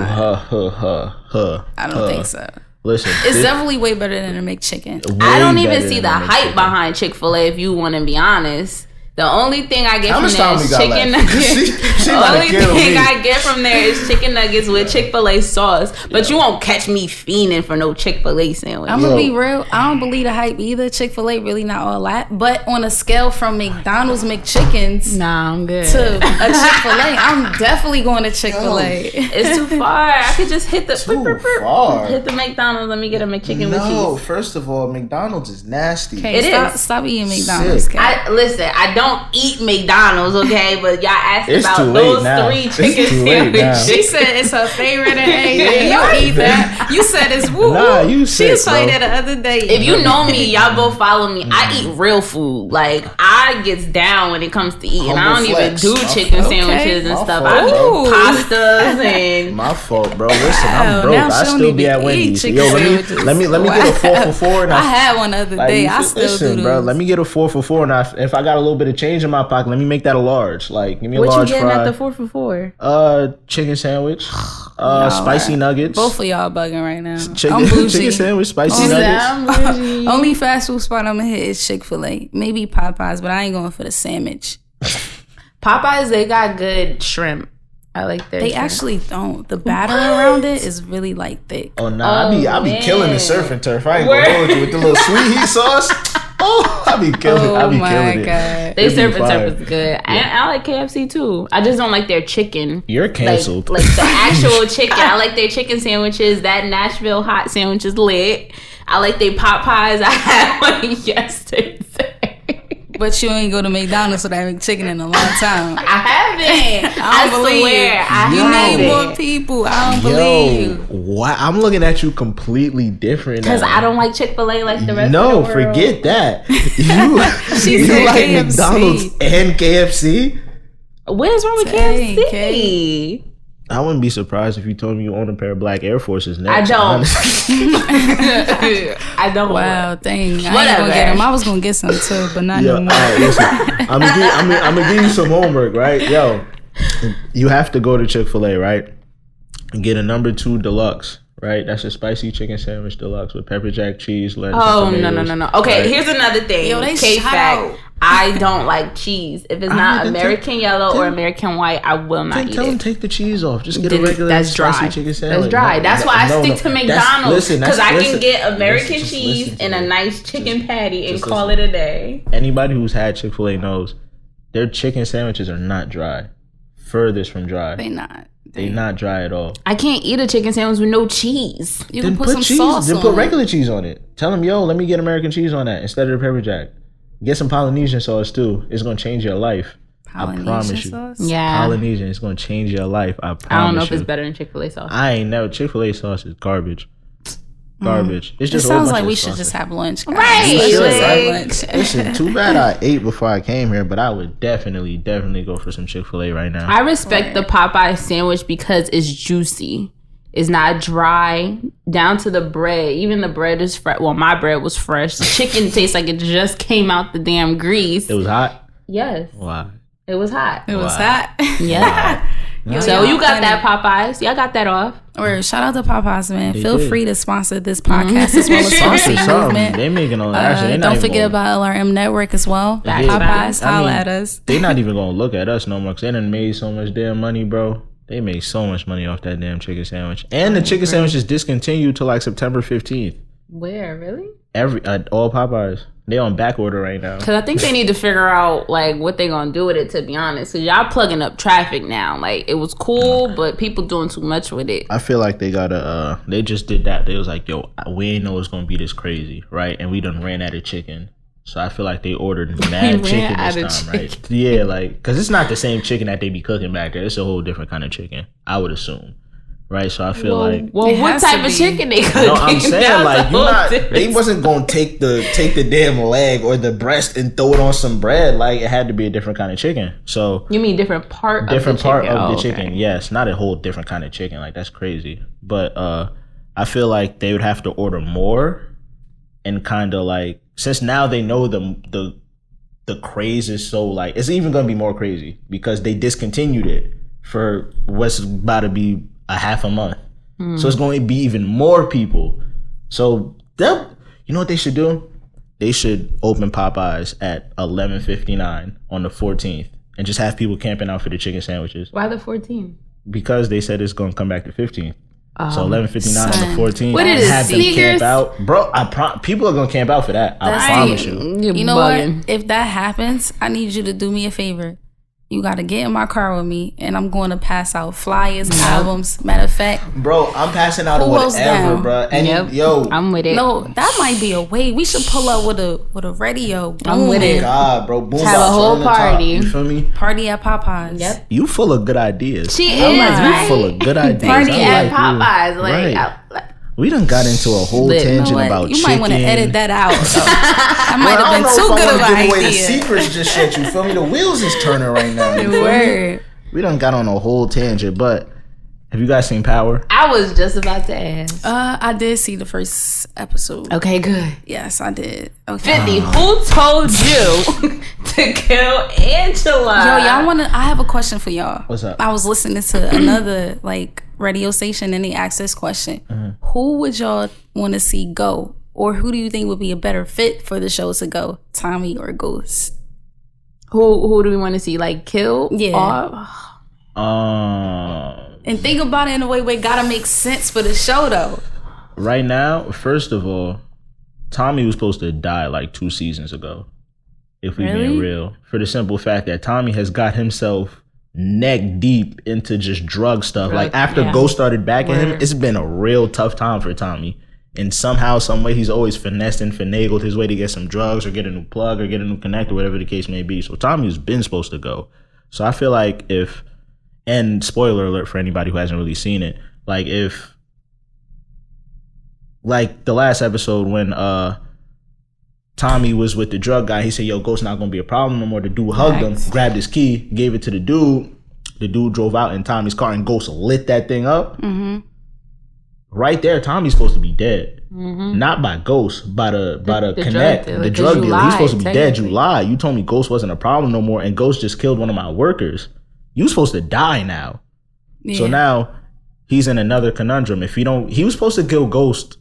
I don't think so. Listen. It's definitely way better than a McChicken. I don't even see the hype behind Chick-fil-A, if you want to be honest. The only thing I get How from much there time we is got chicken left? nuggets. She The about to only kill thing me. I get from there is chicken nuggets with Chick-fil-A sauce. But you won't catch me fiending for no Chick-fil-A sandwich. I'm gonna be real. I don't believe the hype either. Chick-fil-A really not all that. But on a scale from McDonald's McChickens Nah, I'm good. to a Chick-fil-A, I'm definitely going to Chick-fil-A. It's too far. I could just hit the far. hit the McDonald's. Let me get a McChicken with No, cheese. first of all, McDonald's is nasty. Okay, It stop eating McDonald's. Sick. Kay. Listen, I don't eat McDonald's, okay? But y'all asked It's about too late those now. 3 It's chicken too late now. sandwiches. She said it's her favorite and everything. You eat that. You said it's woo. Nah, you sick, She was saying bro. that the other day. If you know me, y'all both follow me. I eat real food. Like, I gets down when it comes to eating. I don't Humble flex. even do My chicken fault. sandwiches and My stuff. fault, I bro. do pastas and My fault, bro. Listen, I'm Wow, broke. now I she don't still be even at eat Wendy's. chicken Yo, sandwiches. let me get a 4 for 4. And I had one the other like, day. you I should- still listen, do those. bro. Let me get a 4 for 4, and if I got a little bit of change in my pocket, let me make that a large. Like, give me a what you large getting fry. at the 4 for 4? Chicken sandwich, Y'all spicy are- nuggets. Both of y'all bugging right now. Chicken, I'm bougie. chicken sandwich, spicy Oh, nuggets. Only fast food spot I'm gonna hit is Chick-fil-A. Maybe Popeyes, but I ain't going for the sandwich. Popeyes, they got good shrimp. I like their They shrimp. actually don't. The batter around it is really like thick. Oh nah, I be man. killing the surf and turf. I ain't Word. gonna hold you with the little sweet heat sauce. Oh, I be killing. I be killing it. God. They It'd be serve and fire. turf is good. I like KFC too. I just don't like their chicken. You're canceled. Like the actual chicken. I like their chicken sandwiches. That Nashville hot sandwich is lit. I like their Popeyes. I had one yesterday. But you ain't go to McDonald's for that McChicken in a long time. I haven't. I don't believe swear. you. I You haven't. need more people. I don't believe you. Why? I'm looking at you completely different. Because now. I don't like Chick-fil-A like the rest No, of the world. forget that. She You said like KFC. McDonald's and KFC? What is wrong with Dang, KFC? I wouldn't be surprised if you told me you own a pair of black Air Forces I next. don't. honestly. I don't. Wow, dang. I ain't Whatever. gonna get them. I was gonna get some too, but not Yo, no more. alright, listen. I'm gonna give you some homework, right? Yo, you have to go to Chick-fil-A, right? And get a number 2 deluxe, right? That's a spicy chicken sandwich deluxe with pepper jack cheese, lettuce. Oh, and no. tomatoes, Okay, right? here's another thing. Yo, they K shout fact. out. I don't like cheese. If it's not then American yellow or American white, I will not Then eat tell them it. take the cheese off. Just get a Then regular that's spicy dry. chicken sandwich. That's dry. No, That's why I no, stick no. to That's- McDonald's listen, because that's- I listen, can get American listen, just cheese listen to and a me. nice chicken patty and just call listen. it a day. Anybody who's had Chick-fil-A knows their chicken sandwiches are not dry. Furthest from dry. They not. They're not dry at all. I can't eat a chicken sandwich with no cheese. You Then can put some cheese. sauce Then on put it. regular cheese on it. Tell them, yo, let me get American cheese on that instead of the pepper jack. Get some Polynesian sauce too. It's gonna change your life. I promise Polynesian you. sauce? Yeah. Polynesian, it's gonna change your life. I promise I don't know if you. it's better than Chick-fil-A sauce. I ain't never. Chick-fil-A sauce is garbage. Garbage. It's It just a whole sounds bunch like of we should sauces. just have lunch. guys. Right, Let's just like- have lunch. Listen, too bad I ate before I came here, but I would definitely go for some Chick-fil-A right now. I respect the Popeye sandwich because it's juicy. It's not dry down to the bread. Even the bread is fresh. Well, my bread was fresh. The chicken tastes like it just came out the damn grease. It was hot. Yes, Wow. it was hot. It was Wow. hot. Yeah. So you got that Popeyes. Y'all got that off. Or shout out to Popeyes, man. They Feel did. free to sponsor this podcast as well as Femcee Something. Movement. They making all actually. They not Don't even forget gonna- about LRM Network as well. Yeah. Popeyes, I mean, holla at us. They not even gonna look at us no more because they done made so much damn money, bro. They made so much money off that damn chicken sandwich, and the chicken sandwich is discontinued till like September 15th. Where really? All Popeyes, they on back order right now. Because I think they need to figure out like what they gonna do with it. To be honest, because y'all plugging up traffic now. Like it was cool, but people doing too much with it. I feel like they gotta. They just did that. They was like, "Yo, we ain't know it's gonna be this crazy, right?" And we done ran out of chicken. So I feel like they ordered mad chicken out this of time, right? Yeah, like because it's not the same chicken that they be cooking back there. It's a whole different kind of chicken, I would assume, right? So I feel like. Well, It what has type to of be. chicken they cooking? No, I'm saying That's like a you whole not. different- They wasn't gonna take the damn leg or the breast and throw it on some bread. Like it had to be a different kind of chicken. So You mean different part? different of the part chicken. of the Oh, chicken. okay. Yes, not a whole different kind of chicken. Like that's crazy. But I feel like they would have to order more and kind of like since now they know the craze is so like it's even gonna be more crazy because they discontinued it for what's about to be a half a month. So it's going to be even more people. So you know what they should do? they should open Popeyes at 11:59 on the 14th and just have people camping out for the chicken sandwiches. Why the 14th? Because they said it's going to come back to 15th. So 11:59 on the 14th. What is have them sneakers? camp out, bro. People are gonna camp out for that. I promise you. You know what? If that happens, I need you to do me a favor. You got to get in my car with me, and I'm going to pass out flyers, albums. Matter of fact, bro, I'm passing out whatever, bro. And yo, I'm with it. No, that might be a way. We should pull up with a radio. I'm with it. God, bro, boom, have a whole party. You feel me? Party at Popeyes. Yep. You full of good ideas. She I'm is, like, right? you full of good ideas. Party at like Popeyes, you. like. Right. We done got into a whole tangent about you chicken. might want to edit that out. That might have been too good of an give away the idea. secrets just yet. You feel me? The wheels is turning right now. You feel me? We done got on a whole tangent, but have you guys seen Power? I was just about to ask. I did see the first episode. Okay, good. Yes, I did. Okay. 50, who told you to kill Angela? Yo, y'all wanna? I have a question for y'all. What's up? I was listening to another radio station, and they asked this question: Who would y'all want to see go, or who do you think would be a better fit for the show to go, Tommy or Ghost? Who do we want to see kill? Yeah. And think about it in a way where it gotta make sense for the show, though. Right now, first of all, Tommy was supposed to die 2 seasons ago. If we being real, for the simple fact that Tommy has got himself neck deep into just drug stuff. After Ghost started backing him, it's been a real tough time for Tommy. And somehow, some way, he's always finessed and finagled his way to get some drugs or get a new plug or get a new connect or whatever the case may be. So Tommy's been supposed to go. So I feel like if, and spoiler alert for anybody who hasn't really seen it, if, the last episode when Tommy was with the drug guy, he said, yo, Ghost's not going to be a problem no more. The dude hugged him, grabbed his key, gave it to the dude. The dude drove out in Tommy's car and Ghost lit that thing up. Mm-hmm. Right there, Tommy's supposed to be dead. Mm-hmm. Not by Ghost, by the connect, the drug dealer. He's supposed to be dead. You lied. You told me Ghost wasn't a problem no more, and Ghost just killed one of my workers. You supposed to die now. Yeah. So now he's in another conundrum. If he was supposed to kill Ghost.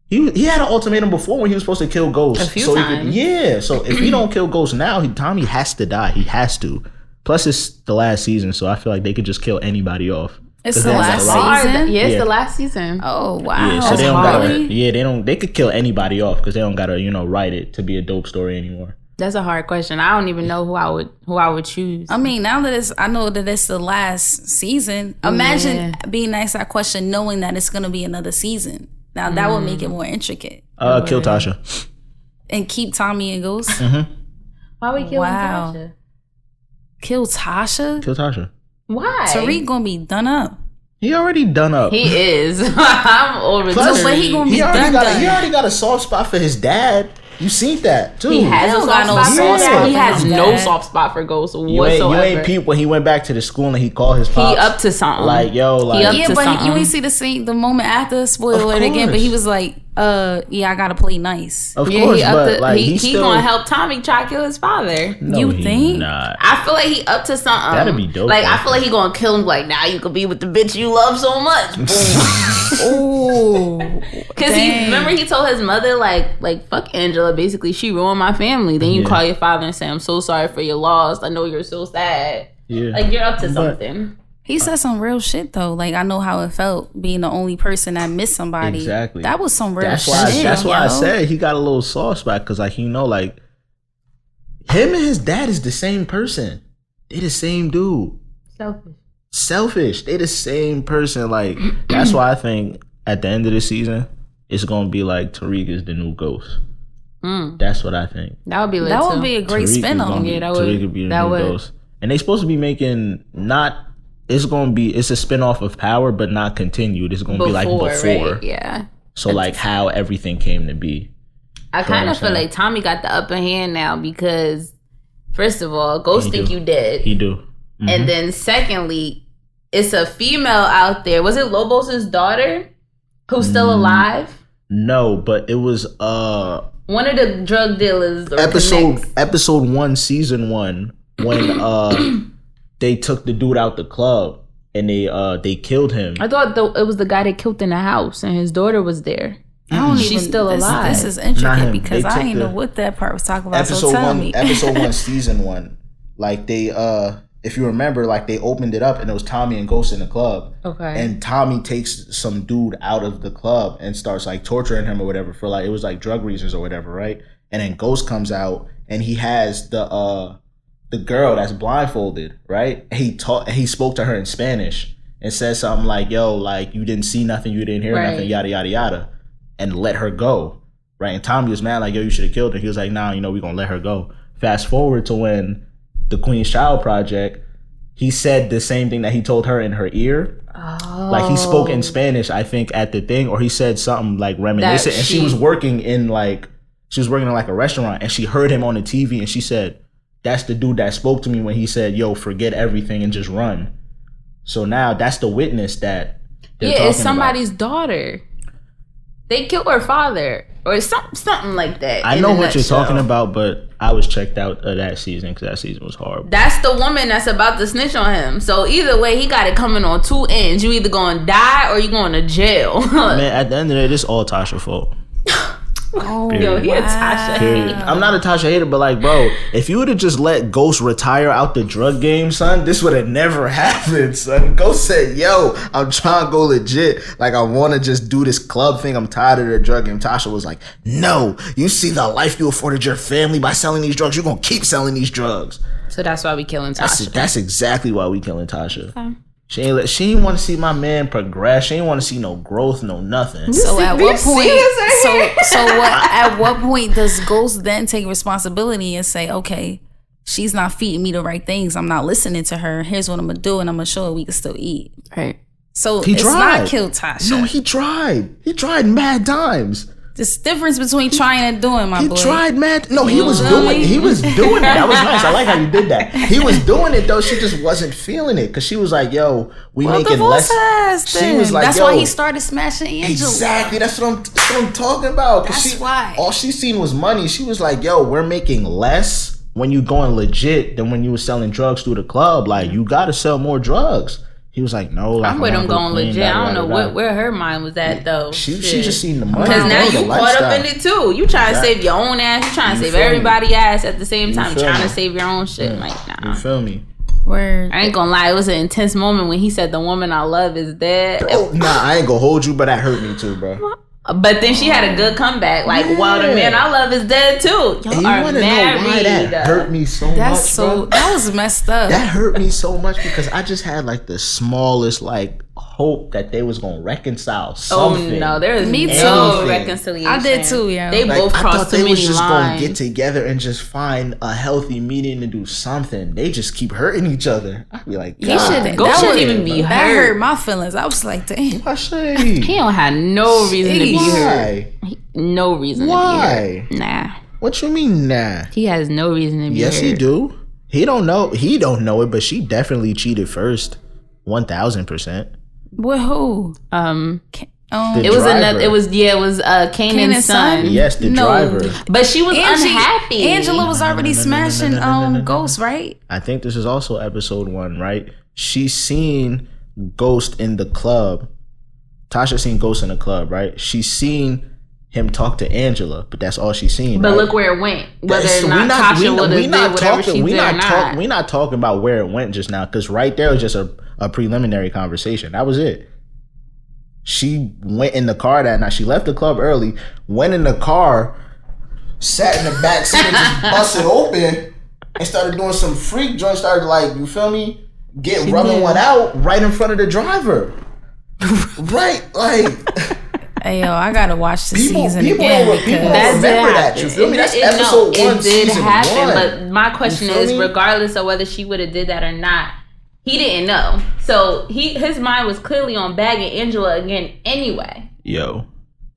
He had an ultimatum before when he was supposed to kill Ghost. A few times. So if he don't kill Ghost now, Tommy has to die. He has to. Plus, it's the last season, so I feel like they could just kill anybody off. It's the last season? Yeah, it's the last season. Oh, wow. Yeah, so they don't gotta, they could kill anybody off because they don't gotta, write it to be a dope story anymore. That's a hard question. I don't even know who I would choose. I mean, now that I know that it's the last season, imagine being asked that question knowing that it's gonna be another season. Now that would make it more intricate. Kill Tasha. And keep Tommy and Ghost? Mm-hmm. Why we killing Tasha? Kill Tasha? Kill Tasha. Why? Tariq gonna be done up. He already done up. He is. I'm over Plus, but he gonna be done. He already got a soft spot for his dad. You seen that too. He has a soft spot. He has no soft spot for Ghost whatsoever. You ain't peep when he went back to the school and he called his pops. He up to something. He up to something. You ain't see the moment after, spoiler it again, but he was like, I gotta play nice. Of course, he gonna help Tommy try to kill his father. No, you think? Not. I feel like he up to something. That'd be dope. I feel like he gonna kill him. Now you could be with the bitch you love so much. Ooh. Cause he told his mother fuck Angela. Basically, she ruined my family. Then you call your father and say, I'm so sorry for your loss. I know you're so sad. Yeah. You're up to something. He said some real shit though. I know how it felt being the only person that missed somebody. Exactly. That was some real shit. That's why I said he got a little soft spot because him and his dad is the same person. They the same dude. Selfish. They the same person. That's why I think at the end of the season, it's gonna be Tariq is the new Ghost. That's what I think. That would be lit. That would be a great spin-off. Tariq would be the new Ghost. And they supposed to be making it's a spin-off of Power, but not continued. It's gonna be before. Right? Yeah. So how everything came to be. I kind of feel like Tommy got the upper hand now because, first of all, Ghost think you dead. He do. Mm-hmm. And then secondly, it's a female out there. Was it Lobos' daughter who's still alive? No, but it was one of the drug dealers. Episode 1, season 1, when they took the dude out the club and they killed him. I thought it was the guy that killed in the house and his daughter was there. I don't She's even, still alive. This is intricate because They I took didn't know the what that part was talking about. episode So tell one, me. episode 1, season 1. Like they, if you remember, like they opened it up and it was Tommy and Ghost in the club. Okay. And Tommy takes some dude out of the club and starts like torturing him or whatever for like, it was like drug reasons or whatever, right? And then Ghost comes out and he has the girl that's blindfolded, right? He spoke to her in Spanish and said something like, yo, like you didn't see nothing, you didn't hear nothing, yada yada yada, and let her go, right? And Tommy was mad like, yo, you should have killed her. He was like, nah, you know, we're gonna let her go. Fast forward to when the Queen's Child Project, he said the same thing that he told her in her ear. Oh. Like he spoke in Spanish, I think, at the thing, or he said something like reminiscent. And she was working in like a restaurant, and she heard him on the TV, and she said, that's the dude that spoke to me when he said, yo, forget everything and just run. So now that's the witness that they're talking it's somebody's daughter. They killed her father or something like that. I know what you're talking about, but I was checked out of that season because that season was horrible. That's the woman that's about to snitch on him. So either way, he got it coming on 2 ends. You either going to die or you going to jail. Man, at the end of the day, this is all Tasha's fault. Oh, yo, he a Tasha hater. I'm not a Tasha hater, but like, bro, if you would have just let Ghost retire out the drug game, son, this would have never happened, son. Ghost said, yo, I'm trying to go legit. Like, I want to just do this club thing. I'm tired of the drug game. Tasha was like, no, you see the life you afforded your family by selling these drugs. You're going to keep selling these drugs. So that's why we killing Tasha. That's exactly why we killing Tasha. Okay. She ain't want to see my man progress. She ain't want to see no growth, no nothing. So at what point? At what point does Ghost then take responsibility and say, "Okay, she's not feeding me the right things. I'm not listening to her. Here's what I'm gonna do, and I'm gonna show her we can still eat." Right. So it's not kill Tasha. No, he tried. He tried mad times. There's difference between trying and doing, my boy. He tried mad. No, he was doing it. That was nice. I like how you did that. He was doing it though. She just wasn't feeling it because she was like, "Yo, we making less." She was like, "That's why he started smashing Angela." Exactly. That's what I'm talking about. That's why. All she seen was money. She was like, "Yo, we're making less when you going legit than when you were selling drugs through the club. Like, you got to sell more drugs." He was like, no. Like, I'm with him going legit. I don't know where her mind was at, though. She just seen the money. Because now you caught up in it, too. You trying to save your own ass. You trying to save everybody's ass at the same time. Trying to save your own shit. Like, nah. You feel me? Word. I ain't gonna lie. It was an intense moment when he said the woman I love is dead. Oh, nah, I ain't gonna hold you, but that hurt me, too, bro. But then she had a good comeback. Like, well, the man I love is dead too. Y'all are married. Know why that hurt me so much, bro? That was messed up. That hurt me so much because I just had like the smallest like hope that they was gonna reconcile something. Oh no, there is no reconciliation. I did too, yeah. They both crossed too many lines. I thought they was just gonna get together and just find a healthy medium to do something. They just keep hurting each other. I'd be like, God, Go shouldn't even be hurt. That hurt my feelings. I was like, damn. He don't have no reason to be hurt. No reason to be hurt. Nah. What you mean, nah? He has no reason to be hurt. Yes, he do. He don't know it, but she definitely cheated first. 1000%. With who? It was Kanan's son. Yes, the driver. But she was unhappy. Angela was already smashing Ghost, right? I think this is also episode 1, right? She seen Ghost in the club. Tasha seen Ghost in the club, right? She seen him talk to Angela, but that's all she seen. But right? look where it went. Whether or not Tasha would have did whatever she did or not. We're not talking about where it went just now, because right there was just a preliminary conversation. That was it. She went in the car that night. She left the club early, went in the car, sat in the back seat and just busted open and started doing some freak joint. Started like, you feel me? Rubbing one out right in front of the driver. Right? Like... Hey, yo, I gotta watch the season again. People don't remember that. You feel me? That's episode 1, season 1. But my question is, regardless of whether she would have did that or not, he didn't know. So his mind was clearly on bagging Angela again anyway. Yo,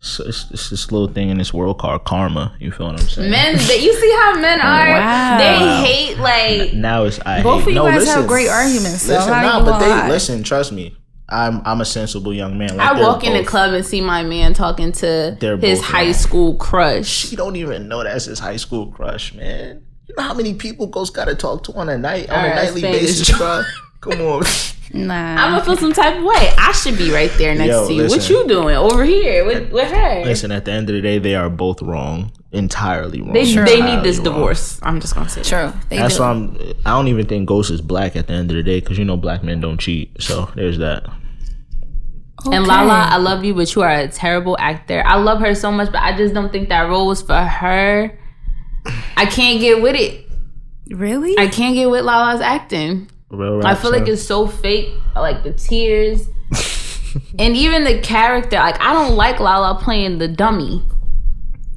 so it's this little thing in this world called karma. You feel what I'm saying? Men, you see how men are? Wow. They hate like. Now it's both of you guys have great arguments. Listen, trust me. I'm a sensible young man. Like, I walk in the club and see my man talking to his high school crush. He don't even know that's his high school crush, man. You know how many people Ghost got to talk to on a nightly basis, bro? Come on. Nah. I'm gonna feel some type of way. I should be right there next to you. Listen, what you doing over here with her? Listen, at the end of the day, they are both wrong. Entirely wrong. They need this divorce. I'm just gonna say true. That's why I don't even think Ghost is black at the end of the day, because you know black men don't cheat. So there's that. Okay. And Lala, I love you, but you are a terrible actor. I love her so much, but I just don't think that role was for her. I can't get with it. Really? I can't get with Lala's acting. I feel like it's so fake. Like the tears. And even the character. Like, I don't like Lala playing the dummy.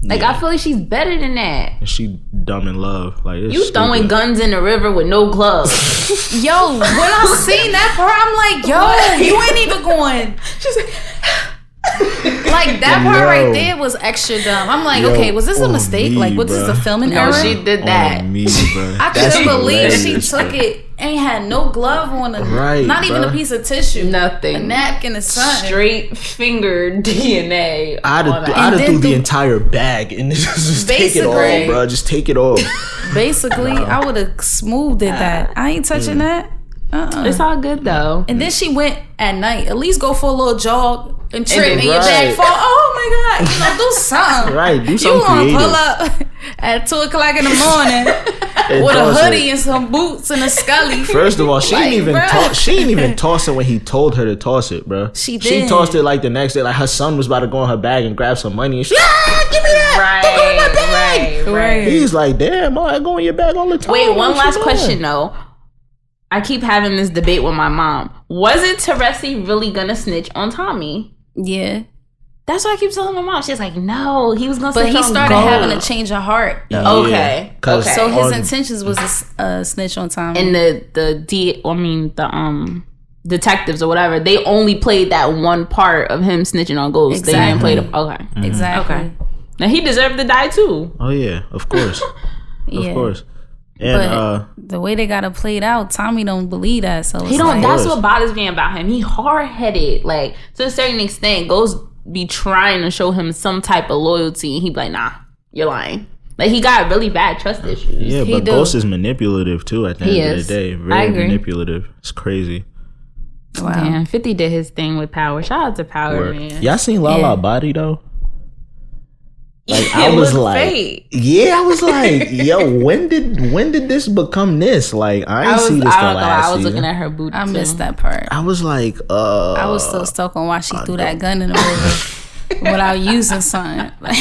Like, I feel like she's better than that. And she dumb in love. Like, it's you throwing guns in the river with no gloves. Yo, when I seen that part, I'm like, yo, you ain't even going. She's like that part right there was extra dumb. I'm like, okay, was this a mistake? Like, was this a filming error? No, she did that. I couldn't believe she took it. Ain't had no glove on her. Right, not even a piece of tissue. Nothing. A napkin or something. Straight finger DNA. I'd have threw the entire bag and just take it all, bro. Just take it all. Basically, I would have smoothed it that. I ain't touching that. It's all good though. And then she went at night. At least go for a little jog and trip and your bag fall. Oh my God. You know, do something. Right. Do something creative. You want to pull up at 2:00 in the morning with a hoodie and some boots and a scully. First of all, she didn't even toss it when he told her to toss it, bro. She did. She tossed it like the next day. Like her son was about to go in her bag and grab some money. And she, give me that. Don't go in my bag. Right. He's like, damn, I go in your bag all the time. Wait, one last question though. I keep having this debate with my mom. Wasn't Teresi really gonna snitch on Tommy? Yeah. That's what I keep telling my mom. She's like, no, he was gonna snitch on But he started having a change of heart. Yeah. Okay. So his intentions was to snitch on Tommy. And the detectives or whatever, they only played that one part of him snitching on Ghost. Exactly. They didn't play the... Okay. Mm-hmm. Exactly. Okay. Now he deserved to die too. Oh yeah, of course. Of course. And but the way they got it played out, Tommy don't believe that. So he don't. That's what bothers me about him. He hard headed. Like, to a certain extent, Ghost be trying to show him some type of loyalty, and he be like, "Nah, you're lying." Like, he got really bad trust issues. Yeah, but Ghost is manipulative too. At the end of the day, very manipulative. It's crazy. Wow. Damn, 50 did his thing with Power. Shout out to Power, man. Y'all seen Lala body though? Like, I was like, fake. Yeah, I was like, yo, when did this become this? Like, I see this the last I was season. looking at her boot. I missed that part. I was like, I was still stuck on why she threw that gun in the river without using something. Like,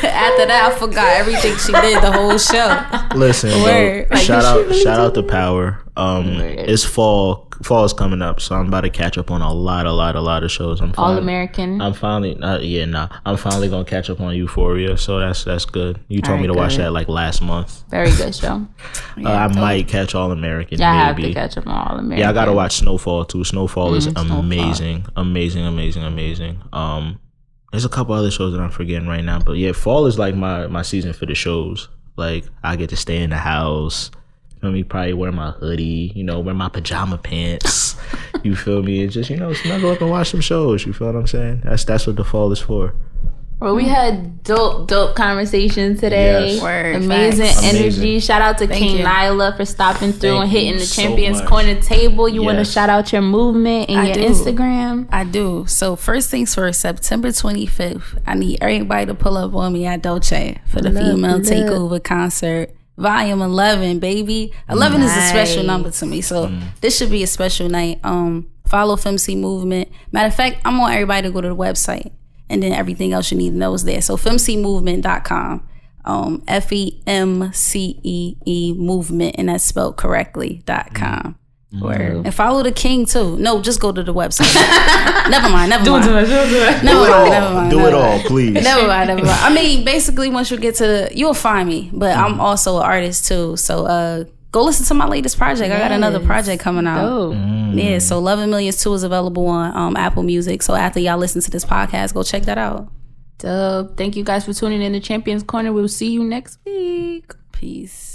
after that, I forgot everything she did the whole show. Listen, bro, like, shout out to Power. It's fall is coming up, so I'm about to catch up on a lot of shows. All American. I'm finally gonna catch up on Euphoria, so that's good. You told me to watch that like last month. Very good show. I might catch All American. Yeah, I have to catch up on All American. Yeah, I gotta watch Snowfall too. Snowfall is amazing. There's a couple other shows that I'm forgetting right now, but yeah, fall is like my season for the shows. Like, I get to stay in the house. You feel me? Probably wear my hoodie, wear my pajama pants. You feel me? And just, snuggle up and watch some shows. You feel what I'm saying? That's what the fall is for. Well, we had dope conversations today. Yes. Word, amazing energy. Shout out to Kaynilah for stopping through and hitting the Champions Corner table. You want to shout out your movement and your Instagram? I do. So first things first, September 25th, I need everybody to pull up on me at Dolce for the Female Takeover concert. Volume 11, baby. 11 is a special number to me, so this should be a special night. Follow Femcee Movement. Matter of fact, I want everybody to go to the website, and then everything else you need to know is there. So FemceeMovement.com. FEMCEE movement, and that's spelled correctly.com. And follow the King too. No, just go to the website. Never mind. Do it all, please. Never mind. I mean, basically, once you get to, you'll find me. But I'm also an artist too. So go listen to my latest project. I got another project coming out. Yeah, so 11 Millions 2 is available on Apple Music. So after y'all listen to this podcast, go check that out. Dope. Thank you guys for tuning in to Champions Corner. We'll see you next week. Peace.